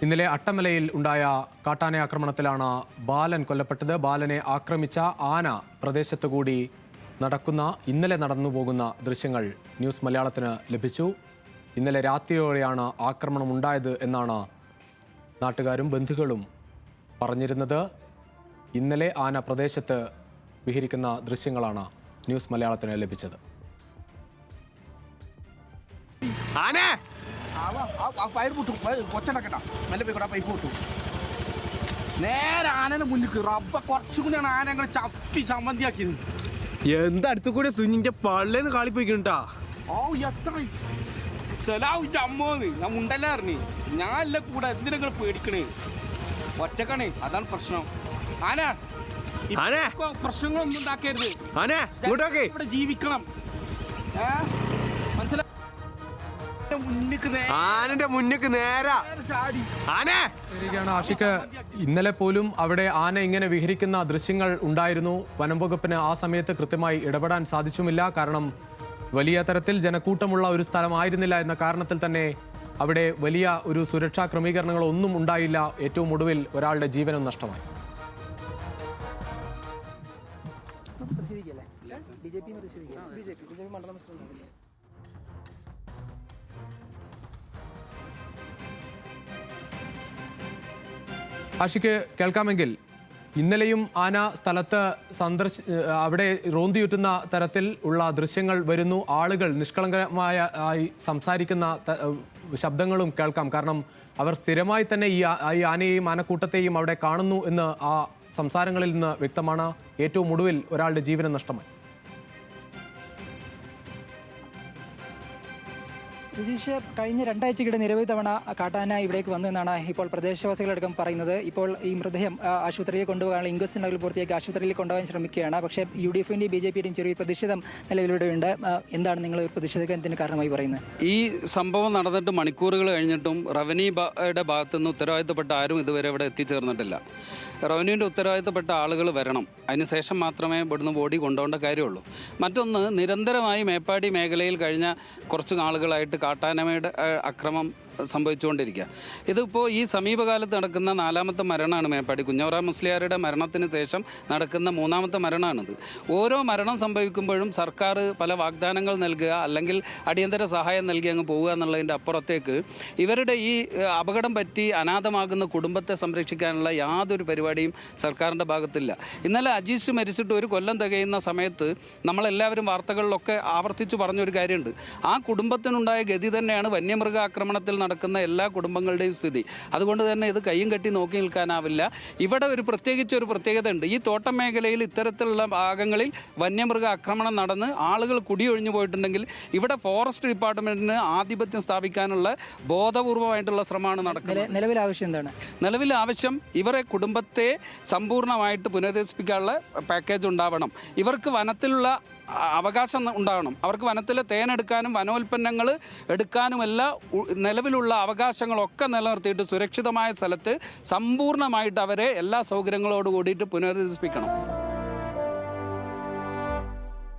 ഇന്നലെ അട്ടമലയിൽ ഉണ്ടായ കാട്ടാന ആക്രമണത്തിലാണ് ബാലൻ കൊല്ലപ്പെട്ടത്. ബാലനെ ആക്രമിച്ച ആന പ്രദേശത്ത് കൂടി ഇന്നലെ നടന്നുപോകുന്ന ദൃശ്യങ്ങൾ ന്യൂസ് മലയാളത്തിന് ലഭിച്ചു. ഇന്നലെ രാത്രിയോടെയാണ് ആക്രമണം ഉണ്ടായത് എന്നാണ് നാട്ടുകാരും ബന്ധുക്കളും പറഞ്ഞിരുന്നത്. ഇന്നലെ ആന പ്രദേശത്ത് വിഹരിക്കുന്ന ദൃശ്യങ്ങളാണ് ന്യൂസ് മലയാളത്തിന് ലഭിച്ചത്. നേരെ ആനയുടെ മുന്നിൽ റബ്ബ കുറച്ചുകൂടിയാണ് ആനകൾ ചപ്പി ചമ്മന്തിയാക്കിയത്. അടുത്തു കൂടെ സുനിന്റെ പള്ളേന്ന് കാളിപ്പോയിട്ടാ. എത്ര സെലാവിന്റെ അമ്മോന്ന് ഞാൻ മുണ്ടല്ല അറിഞ്ഞു. ഞാനല്ല കൂടെ എന്തിനാ പേടിക്കണേ? ഒറ്റക്കണേ, അതാണ് പ്രശ്നം. ആന പ്രശ്നങ്ങളൊന്നും ഉണ്ടാക്കരുത്. ഇവിടെ ജീവിക്കണം. മനസ്സിലായി? ആനന്റെ മുന്നിക്ക് നേരാ ശരിയാണ് ആഷിക്ക്. ഇന്നലെ പോലും അവിടെ ആന ഇങ്ങനെ വിഹരിക്കുന്ന ദൃശ്യങ്ങൾ ഉണ്ടായിരുന്നു. വനം വകുപ്പിന് ആ സമയത്ത് കൃത്യമായി ഇടപെടാൻ സാധിച്ചുമില്ല. കാരണം വലിയ തരത്തിൽ ജനക്കൂട്ടമുള്ള ഒരു സ്ഥലമായിരുന്നില്ല എന്ന കാരണത്തിൽ തന്നെ അവിടെ വലിയ ഒരു സുരക്ഷാ ക്രമീകരണങ്ങളൊന്നും ഉണ്ടായില്ല. ഏറ്റവും ഒടുവിൽ ഒരാളുടെ ജീവനും നഷ്ടമായി. ആഷിക്ക് കേൾക്കാമെങ്കിൽ, ഇന്നലെയും ആന സ്ഥലത്ത് അവിടെ റോന്തിയുറ്റുന്ന തരത്തിൽ ഉള്ള ദൃശ്യങ്ങൾ വരുന്നു. ആളുകൾ നിഷ്കളങ്കമായി സംസാരിക്കുന്ന ശബ്ദങ്ങളും കേൾക്കാം. കാരണം അവർ സ്ഥിരമായി തന്നെ ഈ ആനയെയും ആനക്കൂട്ടത്തെയും അവിടെ കാണുന്നു എന്ന് ആ സംസാരങ്ങളിൽ നിന്ന് വ്യക്തമാണ്. ഏറ്റവും ഒടുവിൽ ഒരാളുടെ ജീവനും നഷ്ടമായി. രതീഷ്, കഴിഞ്ഞ രണ്ടാഴ്ചക്കിടെ നിരവധി തവണ കാട്ടാന ഇവിടേക്ക് വന്നു എന്നാണ് ഇപ്പോൾ പ്രദേശവാസികളടക്കം പറയുന്നത്. ഇപ്പോൾ ഈ മൃതദേഹം ആശുപത്രിയിൽ കൊണ്ടുപോകാനുള്ള ഇൻക്വസ്റ്റ് ഉണ്ടെങ്കിൽ പൂർത്തിയാക്കി ആശുപത്രിയിൽ കൊണ്ടുപോകാൻ ശ്രമിക്കുകയാണ്. പക്ഷേ UDF-ന്റെയും BJP-യുടെയും ചെറിയ പ്രതിഷേധം നിലവിലൂടെയുണ്ട്. എന്താണ് നിങ്ങൾ ഒരു പ്രതിഷേധത്തിന് കാരണമായി പറയുന്നത്? ഈ സംഭവം നടന്നിട്ട് മണിക്കൂറുകൾ കഴിഞ്ഞിട്ടും റവന്യൂയുടെ ഭാഗത്തുനിന്ന് ഉത്തരവാദിത്തപ്പെട്ട ആരും ഇതുവരെ ഇവിടെ എത്തിച്ചേർന്നിട്ടില്ല. റവന്യൂവിൻ്റെ ഉത്തരവാദിത്തപ്പെട്ട ആളുകൾ വരണം. അതിനുശേഷം മാത്രമേ ഇവിടുന്ന് ബോഡി കൊണ്ടുപോകേണ്ട കാര്യമുള്ളൂ. മറ്റൊന്ന്, നിരന്തരമായി മേപ്പാടി മേഖലയിൽ കഴിഞ്ഞ കുറച്ച് നാളുകളായിട്ട് കാട്ടാനയുടെ അക്രമം സംഭവിച്ചുകൊണ്ടിരിക്കുക. ഇതിപ്പോൾ ഈ സമീപകാലത്ത് നടക്കുന്ന 4ാമത്തെ മരണമാണ്. മേപ്പാടി കുഞ്ഞവറ മുസ്ലിയാരുടെ മരണത്തിന് ശേഷം നടക്കുന്ന 3ാമത്തെ മരണമാണിത്. ഓരോ മരണം സംഭവിക്കുമ്പോഴും സർക്കാർ പല വാഗ്ദാനങ്ങൾ നൽകുക, അല്ലെങ്കിൽ അടിയന്തര സഹായം നൽകി അങ്ങ് പോവുക എന്നുള്ളതിൻ്റെ അപ്പുറത്തേക്ക് ഇവരുടെ ഈ അപകടം പറ്റി അനാഥമാകുന്ന കുടുംബത്തെ സംരക്ഷിക്കാനുള്ള യാതൊരു പരിപാടിയും സർക്കാരിൻ്റെ ഭാഗത്തില്ല. ഇന്നലെ അജീഷ് മരിച്ചിട്ട് 1 കൊല്ലം തികയുന്ന സമയത്ത് നമ്മളെല്ലാവരും വാർത്തകളിലൊക്കെ ആവർത്തിച്ച് പറഞ്ഞൊരു കാര്യമുണ്ട്. ആ കുടുംബത്തിനുണ്ടായ ഗതി തന്നെയാണ് വന്യമൃഗ ആക്രമണത്തിൽ നടക്കുന്ന എല്ലാ കുടുംബങ്ങളുടെയും സ്ഥിതി. അതുകൊണ്ട് തന്നെ ഇത് കയ്യും കെട്ടി നോക്കി നിൽക്കാനാവില്ല. ഇവിടെ ഒരു പ്രത്യേകത ഉണ്ട്. ഈ തോട്ടം മേഖലയിൽ ഇത്തരത്തിലുള്ള ഭാഗങ്ങളിൽ വന്യമൃഗ ആക്രമണം നടന്ന് ആളുകൾ കുടിയൊഴിഞ്ഞു പോയിട്ടുണ്ടെങ്കിൽ ഇവിടെ ഫോറസ്റ്റ് ഡിപ്പാർട്ട്മെന്റിന് ആധിപത്യം സ്ഥാപിക്കാനുള്ള ബോധപൂർവമായിട്ടുള്ള ശ്രമമാണ് നടക്കുന്നത്. നിലവിൽ ആവശ്യം ഇവരെ കുടുംബത്തെ സമ്പൂർണ്ണമായിട്ട് പുനരധിവസിപ്പിക്കാനുള്ള പാക്കേജ് ഉണ്ടാവണം. ഇവർക്ക് വനത്തിലുള്ള അവകാശം ഉണ്ടാകണം. അവർക്ക് വനത്തിലെ തേനെടുക്കാനും വനോൽപ്പന്നങ്ങൾ എടുക്കാനുമെല്ലാം നിലവിലുള്ള അവകാശങ്ങളൊക്കെ നിലനിർത്തിയിട്ട് സുരക്ഷിതമായ സ്ഥലത്ത് സമ്പൂർണ്ണമായിട്ട് അവരെ എല്ലാ സൗകര്യങ്ങളോട് കൂടിയിട്ട് പുനരധിവസിപ്പിക്കണം.